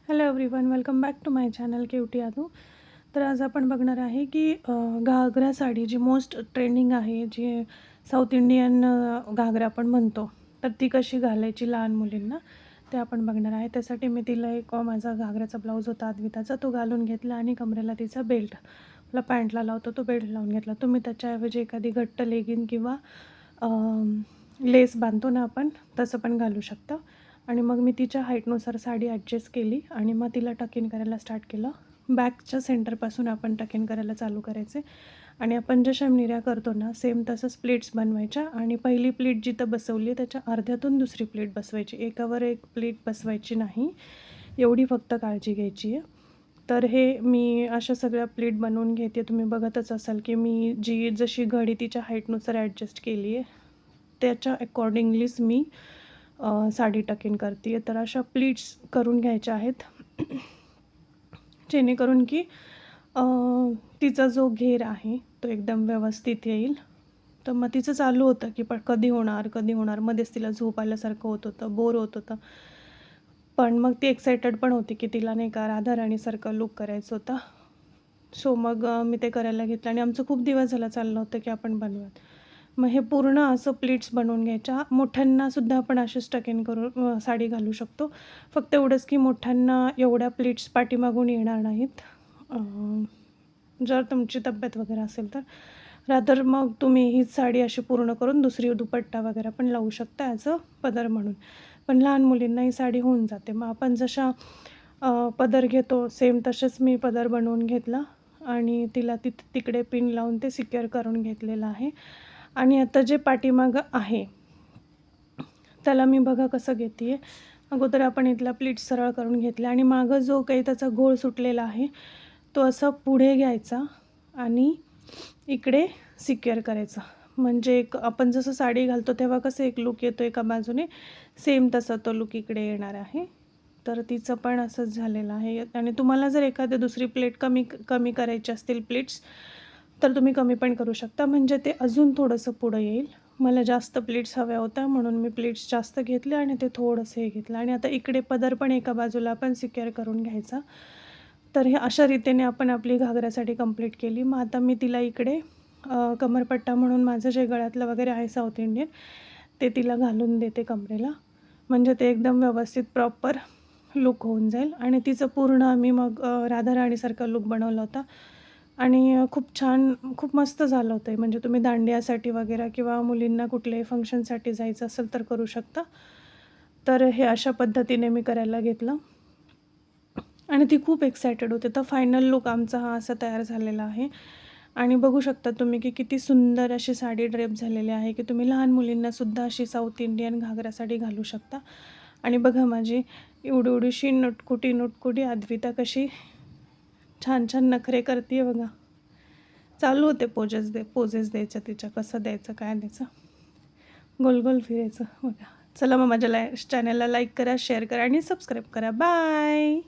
Hello everyone, welcome back to my channel cutie Aadu. तर आज आपण बघणार आहे की घागरा साडी जी मोस्ट ट्रेंडिंग आहे, जी साऊथ इंडियन घागरा आपण म्हणतो, तर ती कशी घालायची लहान मुलींना ते आपण बघणार आहे. त्यासाठी मी तिला एक माझा घागऱ्याचा ब्लाऊज होता अद्विताचा, तो घालून घेतला आणि कमरेला तिचा बेल्ट, आपला पॅन्टला लावतो तो बेल्ट लावून घेतला. तुम्ही त्याच्याऐवजी एखादी घट्ट लेगिन किंवा लेस बांधतो ना आपण, तसं पण घालू शकता. आणि मग मी तिच्या हाईटनुसार साडी ॲडजस्ट केली आणि मग तिला टक करायला स्टार्ट केलं. बॅकच्या सेंटरपासून आपण टक करायला चालू करायचे आणि आपण जशा निर्या करतो ना, सेम तसंच प्लेट्स बनवायच्या. आणि पहिली प्लेट जिथं बसवली आहे त्याच्या अर्ध्यातून दुसरी प्लेट बसवायची, एकावर एक प्लेट बसवायची नाही, एवढी फक्त काळजी घ्यायची आहे. तर हे मी अशा सगळ्या प्लेट बनवून घेते. तुम्ही बघतच असाल की मी जशी घडी तिच्या हाईटनुसार ॲडजस्ट केली आहे, त्याच्या अकॉर्डिंगलीच मी साडी टकिंग करते आहे. तर अशा प्लीट्स करून घ्यायच्या आहेत जेणेकरून की तिचा जो घेर आहे तो एकदम व्यवस्थित येईल. तर मग तिचं चालू होतं की कधी होणार, मध्येच तिला झोप आल्यासारखं होत होतं, बोर होत होतं. पण मग ती एक्सायटेड पण होती की तिला नाही का राधाराणीसारखं लूक करायचं होता. सो मग मी ते करायला घेतलं आणि आमचं खूप दिवस झाला चाललं होतं की आपण बनवूयात. मग हे पूर्ण असं प्लीट्स बनवून घ्यायच्या. मोठ्यांनासुद्धा आपण असेच टकेन करून साडी घालू शकतो. फक्त एवढंच की मोठ्यांना एवढ्या प्लीट्स पाठीमागून येणार नाहीत. जर तुमची तब्येत वगैरे असेल तर रादर मग तुम्ही हीच साडी अशी पूर्ण करून दुसरी दुपट्टा वगैरे पण लावू शकता ॲज अ पदर म्हणून. पण लहान मुलींना ही साडी होऊन जाते. मग आपण जशा पदर घेतो सेम तसेच मी पदर बनवून घेतला आणि तिला तिकडे पिन लावून ते सिक्युअर करून घेतलेलं आहे. आणि आता जे पाठीमागं आहे त्याला मी बघा कसं घेते आहे. अगोदर आपण इथला प्लीट सरळ करून घेतला आणि मागं जो काही त्याचा घोळ सुटलेला आहे तो असा पुढे घ्यायचा आणि इकडे सिक्युअर करायचा. म्हणजे एक आपण जसं साडी घालतो तेव्हा कसं एक लूक येतो एका बाजूने, सेम तसा तो लूक इकडे येणार आहे. तर तिचं पण असंच झालेलं आहे. आणि तुम्हाला जर एखादी दुसरी प्लेट कमी करायची असतील प्लेट्स, तर तुम्ही कमी पण करू शकता, म्हणजे ते अजून थोडंसं पुढं येईल. मला जास्त प्लेट्स हव्या होत्या म्हणून मी प्लेट्स जास्त घेतले आणि ते थोडंसं हे घेतलं. आणि आता इकडे पदर पण एका बाजूला आपण सिक्युअर करून घ्यायचा. तर हे अशा रीतीने आपण आपली घागऱ्यासाठी कंप्लीट केली. मग आता मी तिला इकडे कमरपट्टा म्हणून माझं जे गळ्यातलं वगैरे आहे साऊथ इंडियन, ते तिला घालून देते कमरेला, म्हणजे ते एकदम व्यवस्थित प्रॉपर लूक होऊन जाईल. आणि तिचं पूर्ण आम्ही मग राधाराणीसारखा लूक बनवला होता आणि खूप छान, खूप मस्त झालं होतं. म्हणजे तुम्ही दांडियासाठी वगैरे किंवा मुलींना कुठल्याही फंक्शनसाठी जायचं असेल तर करू शकता. तर हे अशा पद्धतीने मी करायला घेतलं आणि ती खूप एक्सायटेड होते. तर फायनल लूक आमचा हा असा तयार झालेला आहे. आणि बघू शकता तुम्ही की किती सुंदर अशी साडी ड्रेप झालेली आहे की तुम्ही लहान मुलींनासुद्धा अशी साऊथ इंडियन घागरा साडी घालू शकता. आणि बघा माझी एवढीशी नुटकुटी अद्विता कशी छान छान नखरे करते आहे बघा. चालू होते पोजेस द्यायच्या तिच्या, कसं द्यायचं काय द्यायचं, गोल गोल फिरायचं बघा. चला मग माझ्या चॅनलला लाईक करा, शेअर करा आणि सबस्क्राईब करा. बाय.